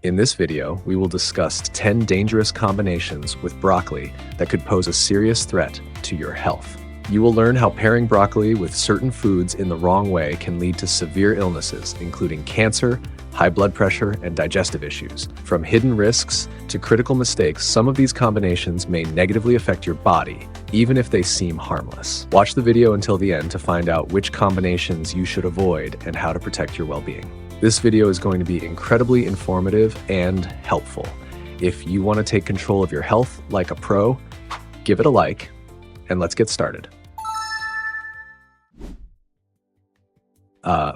In this video, we will discuss 10 dangerous combinations with broccoli that could pose a serious threat to your health. You will learn how pairing broccoli with certain foods in the wrong way can lead to severe illnesses, including cancer, high blood pressure, and digestive issues. From hidden risks to critical mistakes, some of these combinations may negatively affect your body, even if they seem harmless. Watch the video until the end to find out which combinations you should avoid and how to protect your well-being. This video is going to be incredibly informative and helpful. If you want to take control of your health like a pro, give it a like, and let's get started.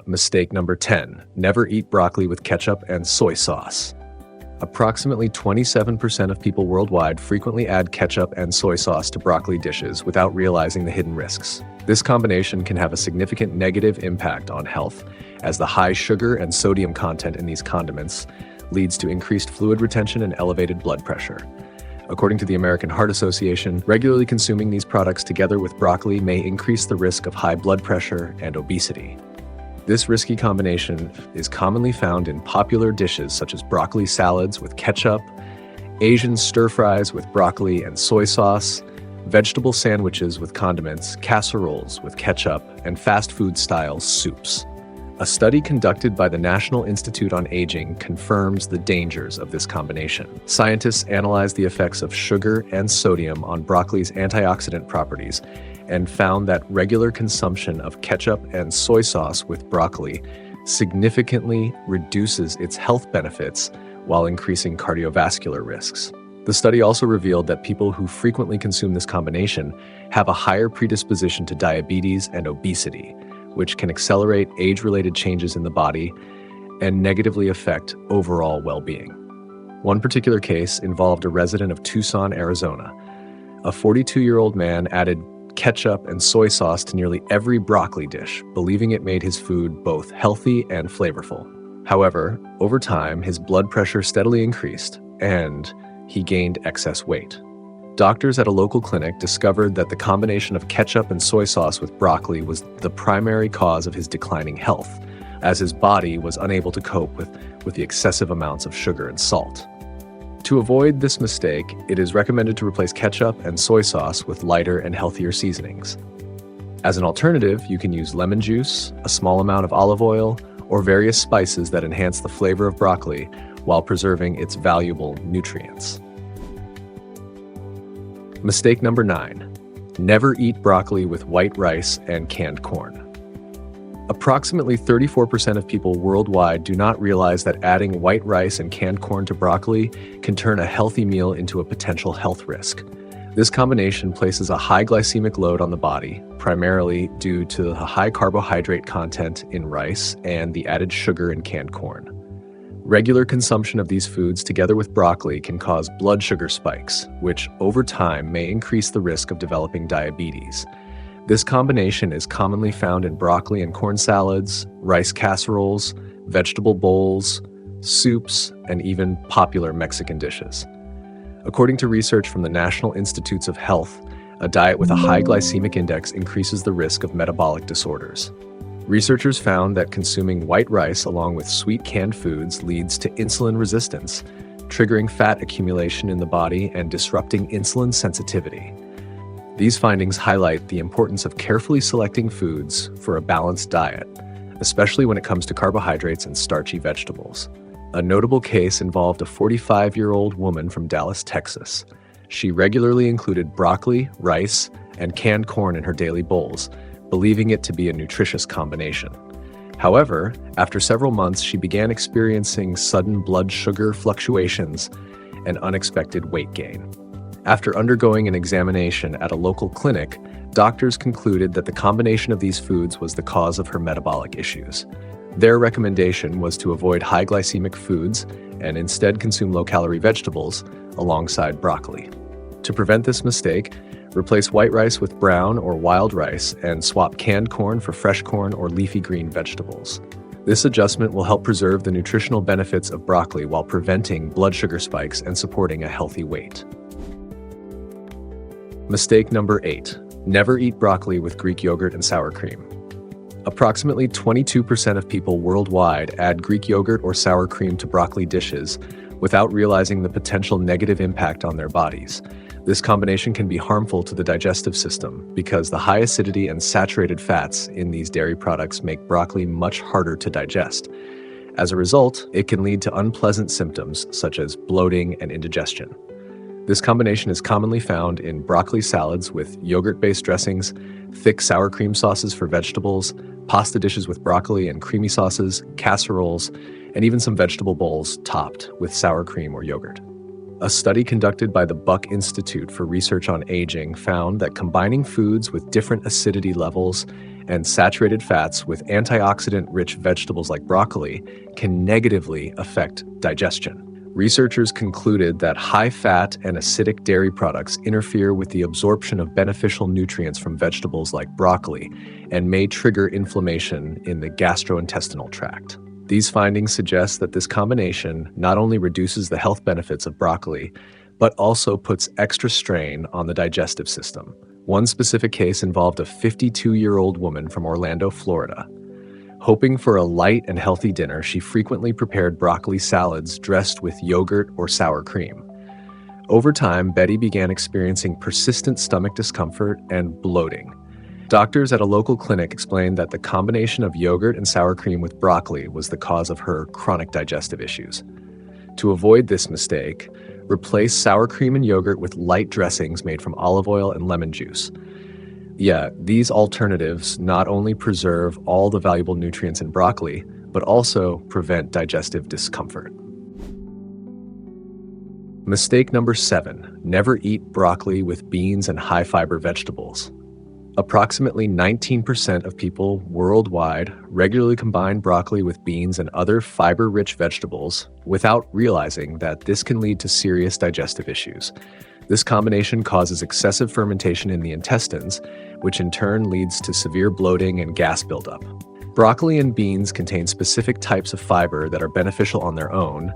Mistake number 10, never eat broccoli with ketchup and soy sauce. Approximately 27% of people worldwide frequently add ketchup and soy sauce to broccoli dishes without realizing the hidden risks. This combination can have a significant negative impact on health, as the high sugar and sodium content in these condiments leads to increased fluid retention and elevated blood pressure. According to the American Heart Association, regularly consuming these products together with broccoli may increase the risk of high blood pressure and obesity. This risky combination is commonly found in popular dishes such as broccoli salads with ketchup, Asian stir-fries with broccoli and soy sauce, vegetable sandwiches with condiments, casseroles with ketchup, and fast food-style soups. A study conducted by the National Institute on Aging confirms the dangers of this combination. Scientists analyzed the effects of sugar and sodium on broccoli's antioxidant properties and found that regular consumption of ketchup and soy sauce with broccoli significantly reduces its health benefits while increasing cardiovascular risks. The study also revealed that people who frequently consume this combination have a higher predisposition to diabetes and obesity, which can accelerate age-related changes in the body and negatively affect overall well-being. One particular case involved a resident of Tucson, Arizona. A 42-year-old man added ketchup and soy sauce to nearly every broccoli dish, believing it made his food both healthy and flavorful. However, over time, his blood pressure steadily increased, and he gained excess weight. Doctors at a local clinic discovered that the combination of ketchup and soy sauce with broccoli was the primary cause of his declining health, as his body was unable to cope with the excessive amounts of sugar and salt. To avoid this mistake, it is recommended to replace ketchup and soy sauce with lighter and healthier seasonings. As an alternative, you can use lemon juice, a small amount of olive oil, or various spices that enhance the flavor of broccoli while preserving its valuable nutrients. Mistake number 9, never eat broccoli with white rice and canned corn. Approximately 34% of people worldwide do not realize that adding white rice and canned corn to broccoli can turn a healthy meal into a potential health risk. This combination places a high glycemic load on the body, primarily due to the high carbohydrate content in rice and the added sugar in canned corn. Regular consumption of these foods together with broccoli can cause blood sugar spikes, which over time may increase the risk of developing diabetes. This combination is commonly found in broccoli and corn salads, rice casseroles, vegetable bowls, soups, and even popular Mexican dishes. According to research from the National Institutes of Health, a diet with a high glycemic index increases the risk of metabolic disorders. Researchers found that consuming white rice along with sweet canned foods leads to insulin resistance, triggering fat accumulation in the body and disrupting insulin sensitivity. These findings highlight the importance of carefully selecting foods for a balanced diet, especially when it comes to carbohydrates and starchy vegetables. A notable case involved a 45-year-old woman from Dallas, Texas. She regularly included broccoli, rice, and canned corn in her daily bowls, believing it to be a nutritious combination. However, after several months, she began experiencing sudden blood sugar fluctuations and unexpected weight gain. After undergoing an examination at a local clinic, doctors concluded that the combination of these foods was the cause of her metabolic issues. Their recommendation was to avoid high glycemic foods and instead consume low-calorie vegetables alongside broccoli. To prevent this mistake, replace white rice with brown or wild rice and swap canned corn for fresh corn or leafy green vegetables. This adjustment will help preserve the nutritional benefits of broccoli while preventing blood sugar spikes and supporting a healthy weight. Mistake number 8, never eat broccoli with Greek yogurt and sour cream. Approximately 22% of people worldwide add Greek yogurt or sour cream to broccoli dishes without realizing the potential negative impact on their bodies. This combination can be harmful to the digestive system because the high acidity and saturated fats in these dairy products make broccoli much harder to digest. As a result, it can lead to unpleasant symptoms such as bloating and indigestion. This combination is commonly found in broccoli salads with yogurt-based dressings, thick sour cream sauces for vegetables, pasta dishes with broccoli and creamy sauces, casseroles, and even some vegetable bowls topped with sour cream or yogurt. A study conducted by the Buck Institute for Research on Aging found that combining foods with different acidity levels and saturated fats with antioxidant-rich vegetables like broccoli can negatively affect digestion. Researchers concluded that high-fat and acidic dairy products interfere with the absorption of beneficial nutrients from vegetables like broccoli and may trigger inflammation in the gastrointestinal tract. These findings suggest that this combination not only reduces the health benefits of broccoli, but also puts extra strain on the digestive system. One specific case involved a 52-year-old woman from Orlando, Florida. Hoping for a light and healthy dinner, she frequently prepared broccoli salads dressed with yogurt or sour cream. Over time, Betty began experiencing persistent stomach discomfort and bloating. Doctors at a local clinic explained that the combination of yogurt and sour cream with broccoli was the cause of her chronic digestive issues. To avoid this mistake, replace sour cream and yogurt with light dressings made from olive oil and lemon juice. These alternatives not only preserve all the valuable nutrients in broccoli, but also prevent digestive discomfort. Mistake number 7, never eat broccoli with beans and high-fiber vegetables. Approximately 19% of people worldwide regularly combine broccoli with beans and other fiber-rich vegetables without realizing that this can lead to serious digestive issues. This combination causes excessive fermentation in the intestines, which in turn leads to severe bloating and gas buildup. Broccoli and beans contain specific types of fiber that are beneficial on their own,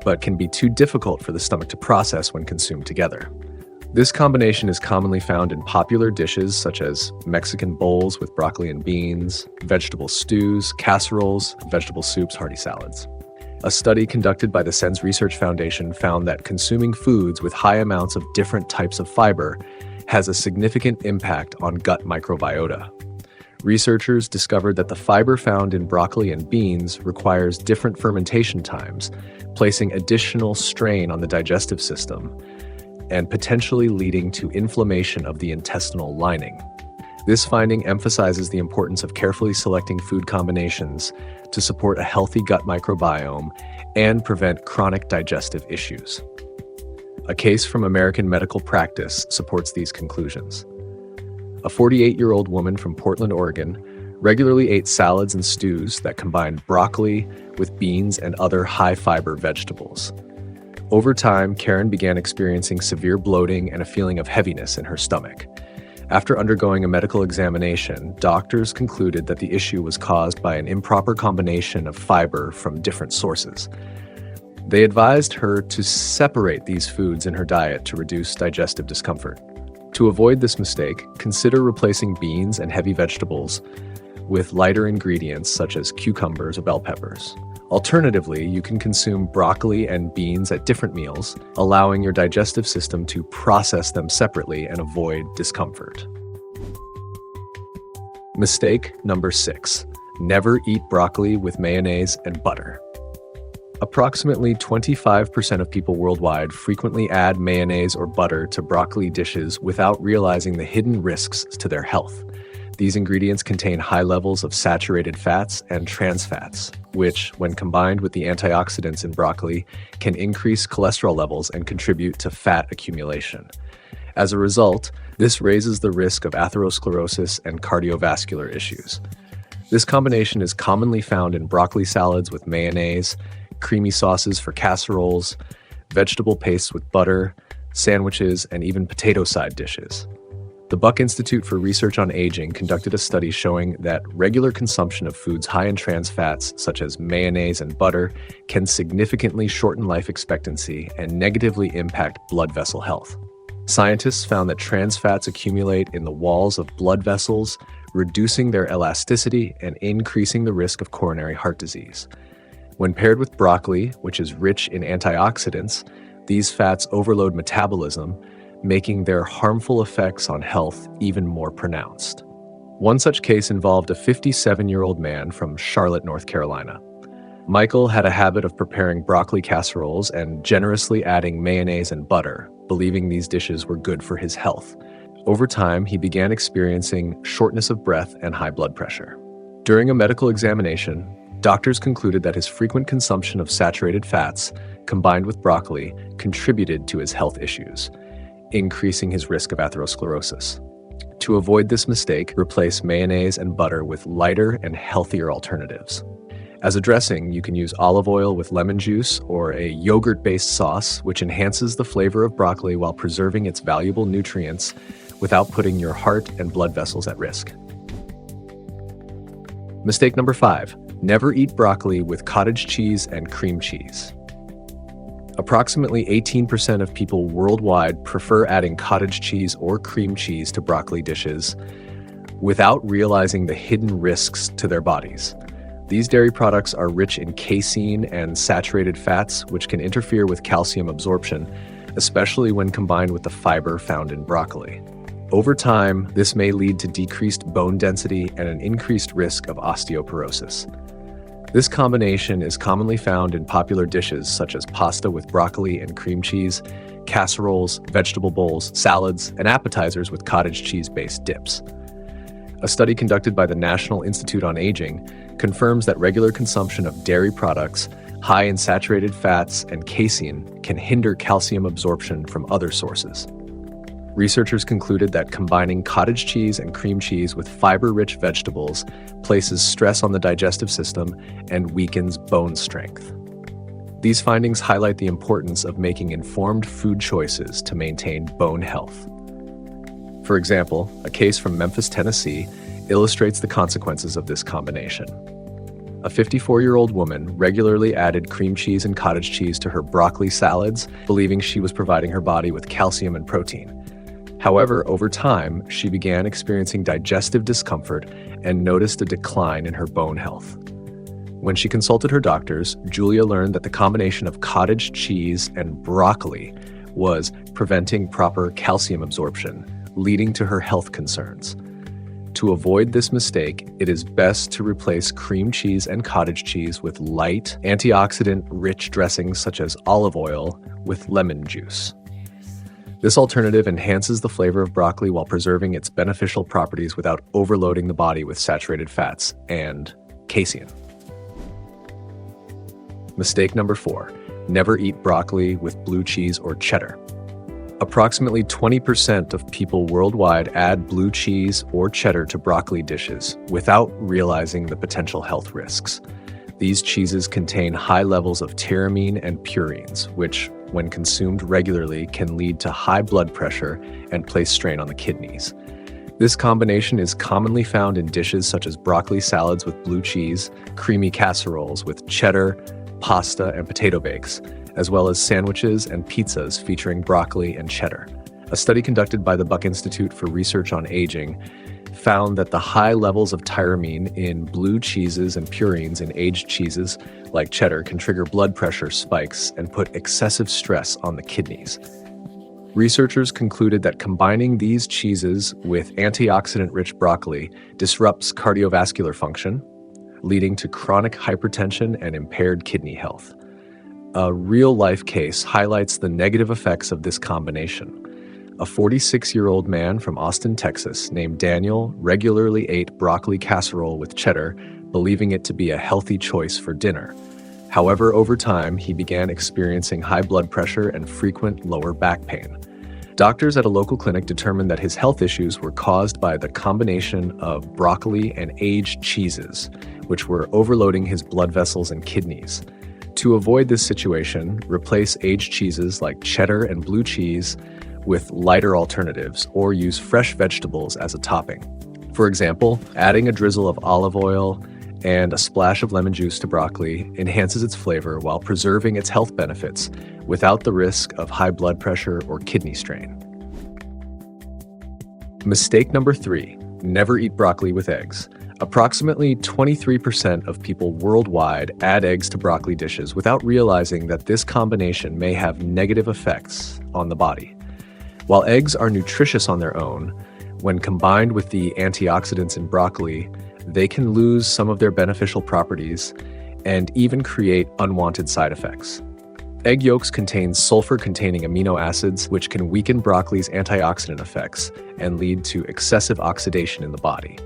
but can be too difficult for the stomach to process when consumed together. This combination is commonly found in popular dishes such as Mexican bowls with broccoli and beans, vegetable stews, casseroles, vegetable soups, hearty salads. A study conducted by the SENS Research Foundation found that consuming foods with high amounts of different types of fiber has a significant impact on gut microbiota. Researchers discovered that the fiber found in broccoli and beans requires different fermentation times, placing additional strain on the digestive system and potentially leading to inflammation of the intestinal lining. This finding emphasizes the importance of carefully selecting food combinations to support a healthy gut microbiome and prevent chronic digestive issues. A case from American medical practice supports these conclusions. A 48-year-old woman from Portland, Oregon, regularly ate salads and stews that combined broccoli with beans and other high-fiber vegetables. Over time, Karen began experiencing severe bloating and a feeling of heaviness in her stomach. After undergoing a medical examination, doctors concluded that the issue was caused by an improper combination of fiber from different sources. They advised her to separate these foods in her diet to reduce digestive discomfort. To avoid this mistake, consider replacing beans and heavy vegetables with lighter ingredients such as cucumbers or bell peppers. Alternatively, you can consume broccoli and beans at different meals, allowing your digestive system to process them separately and avoid discomfort. Mistake number 6, never eat broccoli with mayonnaise and butter. Approximately 25% of people worldwide frequently add mayonnaise or butter to broccoli dishes without realizing the hidden risks to their health. These ingredients contain high levels of saturated fats and trans fats, which, when combined with the antioxidants in broccoli, can increase cholesterol levels and contribute to fat accumulation. As a result, this raises the risk of atherosclerosis and cardiovascular issues. This combination is commonly found in broccoli salads with mayonnaise, creamy sauces for casseroles, vegetable pastes with butter, sandwiches, and even potato side dishes. The Buck Institute for Research on Aging conducted a study showing that regular consumption of foods high in trans fats, such as mayonnaise and butter, can significantly shorten life expectancy and negatively impact blood vessel health. Scientists found that trans fats accumulate in the walls of blood vessels, reducing their elasticity and increasing the risk of coronary heart disease. When paired with broccoli, which is rich in antioxidants, these fats overload metabolism, making their harmful effects on health even more pronounced. One such case involved a 57-year-old man from Charlotte, North Carolina. Michael had a habit of preparing broccoli casseroles and generously adding mayonnaise and butter, believing these dishes were good for his health. Over time, he began experiencing shortness of breath and high blood pressure. During a medical examination, doctors concluded that his frequent consumption of saturated fats, combined with broccoli, contributed to his health issues, increasing his risk of atherosclerosis. To avoid this mistake, replace mayonnaise and butter with lighter and healthier alternatives. As a dressing, you can use olive oil with lemon juice or a yogurt-based sauce, which enhances the flavor of broccoli while preserving its valuable nutrients without putting your heart and blood vessels at risk. Mistake number 5. Never eat broccoli with cottage cheese and cream cheese. Approximately 18% of people worldwide prefer adding cottage cheese or cream cheese to broccoli dishes without realizing the hidden risks to their bodies. These dairy products are rich in casein and saturated fats, which can interfere with calcium absorption, especially when combined with the fiber found in broccoli. Over time, this may lead to decreased bone density and an increased risk of osteoporosis. This combination is commonly found in popular dishes such as pasta with broccoli and cream cheese, casseroles, vegetable bowls, salads, and appetizers with cottage cheese-based dips. A study conducted by the National Institute on Aging confirms that regular consumption of dairy products high in saturated fats and casein can hinder calcium absorption from other sources. Researchers concluded that combining cottage cheese and cream cheese with fiber-rich vegetables places stress on the digestive system and weakens bone strength. These findings highlight the importance of making informed food choices to maintain bone health. For example, a case from Memphis, Tennessee, illustrates the consequences of this combination. A 54-year-old woman regularly added cream cheese and cottage cheese to her broccoli salads, believing she was providing her body with calcium and protein. However, over time, she began experiencing digestive discomfort and noticed a decline in her bone health. When she consulted her doctors, Julia learned that the combination of cottage cheese and broccoli was preventing proper calcium absorption, leading to her health concerns. To avoid this mistake, it is best to replace cream cheese and cottage cheese with light, antioxidant-rich dressings such as olive oil with lemon juice. This alternative enhances the flavor of broccoli while preserving its beneficial properties without overloading the body with saturated fats and casein. Mistake number 4. Never eat broccoli with blue cheese or cheddar. Approximately 20% of people worldwide add blue cheese or cheddar to broccoli dishes without realizing the potential health risks. These cheeses contain high levels of tyramine and purines, which, when consumed regularly, can lead to high blood pressure and place strain on the kidneys. This combination is commonly found in dishes such as broccoli salads with blue cheese, creamy casseroles with cheddar, pasta, and potato bakes, as well as sandwiches and pizzas featuring broccoli and cheddar. A study conducted by the Buck Institute for Research on Aging found that the high levels of tyramine in blue cheeses and purines in aged cheeses like cheddar can trigger blood pressure spikes and put excessive stress on the kidneys. Researchers concluded that combining these cheeses with antioxidant-rich broccoli disrupts cardiovascular function, leading to chronic hypertension and impaired kidney health. A real-life case highlights the negative effects of this combination. A 46-year-old man from Austin, Texas, named Daniel regularly ate broccoli casserole with cheddar, believing it to be a healthy choice for dinner. However, over time, he began experiencing high blood pressure and frequent lower back pain. Doctors at a local clinic determined that his health issues were caused by the combination of broccoli and aged cheeses, which were overloading his blood vessels and kidneys. To avoid this situation, replace aged cheeses like cheddar and blue cheese with lighter alternatives or use fresh vegetables as a topping. For example, adding a drizzle of olive oil and a splash of lemon juice to broccoli enhances its flavor while preserving its health benefits without the risk of high blood pressure or kidney strain. Mistake number 3. Never eat broccoli with eggs. Approximately 23% of people worldwide add eggs to broccoli dishes without realizing that this combination may have negative effects on the body. While eggs are nutritious on their own, when combined with the antioxidants in broccoli, they can lose some of their beneficial properties and even create unwanted side effects. Egg yolks contain sulfur-containing amino acids, which can weaken broccoli's antioxidant effects and lead to excessive oxidation in the body.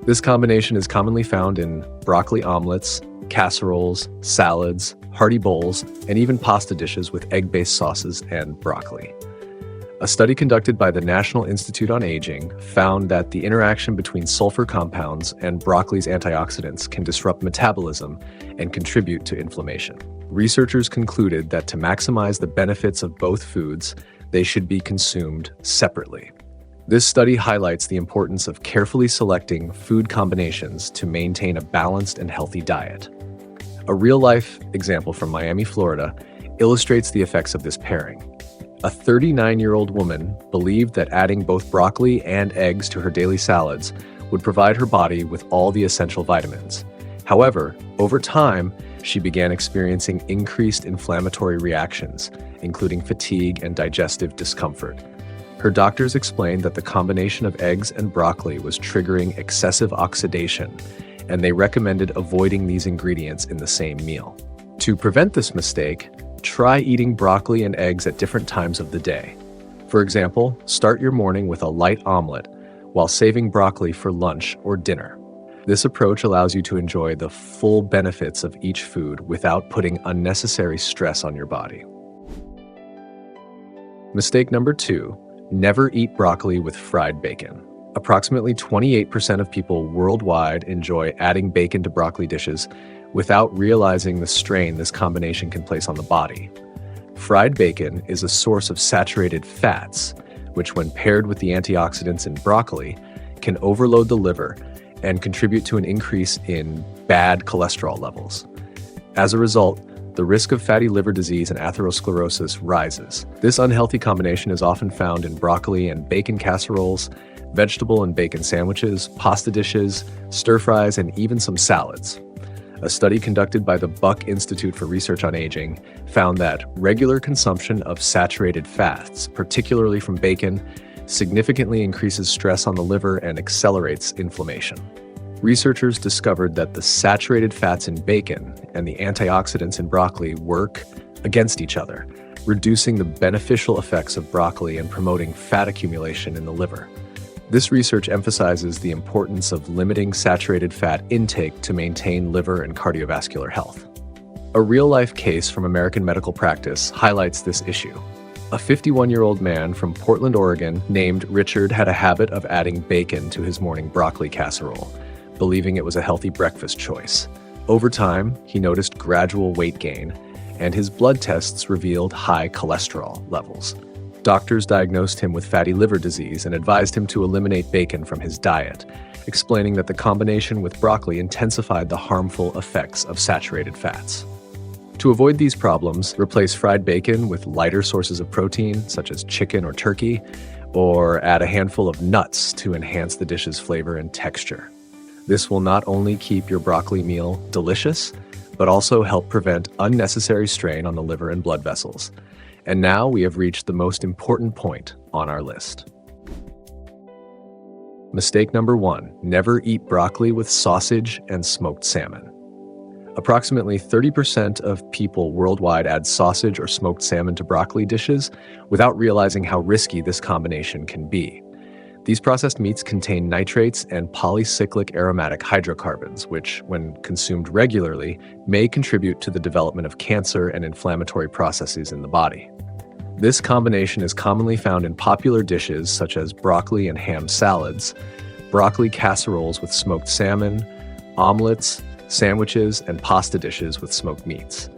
This combination is commonly found in broccoli omelets, casseroles, salads, hearty bowls, and even pasta dishes with egg-based sauces and broccoli. A study conducted by the National Institute on Aging found that the interaction between sulfur compounds and broccoli's antioxidants can disrupt metabolism and contribute to inflammation. Researchers concluded that to maximize the benefits of both foods, they should be consumed separately. This study highlights the importance of carefully selecting food combinations to maintain a balanced and healthy diet. A real-life example from Miami, Florida, illustrates the effects of this pairing. A 39-year-old woman believed that adding both broccoli and eggs to her daily salads would provide her body with all the essential vitamins. However, over time, she began experiencing increased inflammatory reactions, including fatigue and digestive discomfort. Her doctors explained that the combination of eggs and broccoli was triggering excessive oxidation, and they recommended avoiding these ingredients in the same meal. To prevent this mistake, try eating broccoli and eggs at different times of the day. For example, start your morning with a light omelet while saving broccoli for lunch or dinner. This approach allows you to enjoy the full benefits of each food without putting unnecessary stress on your body. Mistake number 2, never eat broccoli with fried bacon. Approximately 28% of people worldwide enjoy adding bacon to broccoli dishes without realizing the strain this combination can place on the body. Fried bacon is a source of saturated fats, which when paired with the antioxidants in broccoli, can overload the liver and contribute to an increase in bad cholesterol levels. As a result, the risk of fatty liver disease and atherosclerosis rises. This unhealthy combination is often found in broccoli and bacon casseroles, vegetable and bacon sandwiches, pasta dishes, stir-fries, and even some salads. A study conducted by the Buck Institute for Research on Aging found that regular consumption of saturated fats, particularly from bacon, significantly increases stress on the liver and accelerates inflammation. Researchers discovered that the saturated fats in bacon and the antioxidants in broccoli work against each other, reducing the beneficial effects of broccoli and promoting fat accumulation in the liver. This research emphasizes the importance of limiting saturated fat intake to maintain liver and cardiovascular health. A real-life case from American medical practice highlights this issue. A 51-year-old man from Portland, Oregon, named Richard had a habit of adding bacon to his morning broccoli casserole, believing it was a healthy breakfast choice. Over time, he noticed gradual weight gain, and his blood tests revealed high cholesterol levels. Doctors diagnosed him with fatty liver disease and advised him to eliminate bacon from his diet, explaining that the combination with broccoli intensified the harmful effects of saturated fats. To avoid these problems, replace fried bacon with lighter sources of protein, such as chicken or turkey, or add a handful of nuts to enhance the dish's flavor and texture. This will not only keep your broccoli meal delicious, but also help prevent unnecessary strain on the liver and blood vessels. And now we have reached the most important point on our list. Mistake number 1, never eat broccoli with sausage and smoked salmon. Approximately 30% of people worldwide add sausage or smoked salmon to broccoli dishes without realizing how risky this combination can be. These processed meats contain nitrates and polycyclic aromatic hydrocarbons, which, when consumed regularly, may contribute to the development of cancer and inflammatory processes in the body. This combination is commonly found in popular dishes such as broccoli and ham salads, broccoli casseroles with smoked salmon, omelets, sandwiches, and pasta dishes with smoked meats.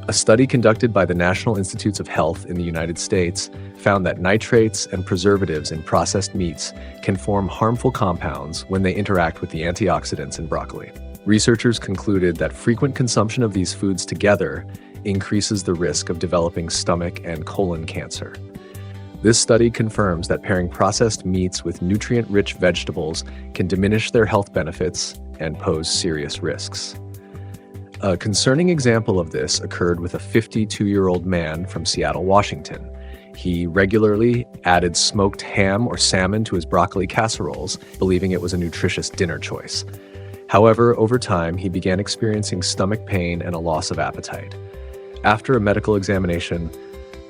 A study conducted by the National Institutes of Health in the United States found that nitrates and preservatives in processed meats can form harmful compounds when they interact with the antioxidants in broccoli. Researchers concluded that frequent consumption of these foods together increases the risk of developing stomach and colon cancer. This study confirms that pairing processed meats with nutrient-rich vegetables can diminish their health benefits and pose serious risks. A concerning example of this occurred with a 52-year-old man from Seattle, Washington. He regularly added smoked ham or salmon to his broccoli casseroles, believing it was a nutritious dinner choice. However, over time, he began experiencing stomach pain and a loss of appetite. After a medical examination,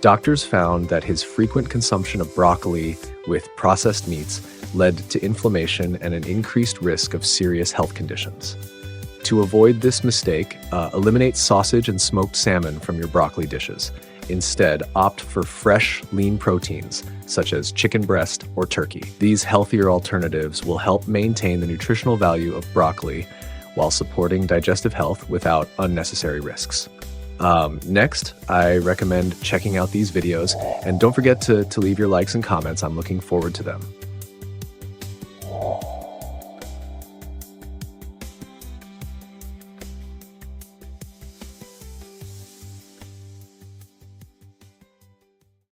doctors found that his frequent consumption of broccoli with processed meats led to inflammation and an increased risk of serious health conditions. To avoid this mistake, eliminate sausage and smoked salmon from your broccoli dishes. Instead, opt for fresh, lean proteins, such as chicken breast or turkey. These healthier alternatives will help maintain the nutritional value of broccoli while supporting digestive health without unnecessary risks. Next, I recommend checking out these videos, and don't forget to leave your likes and comments. I'm looking forward to them.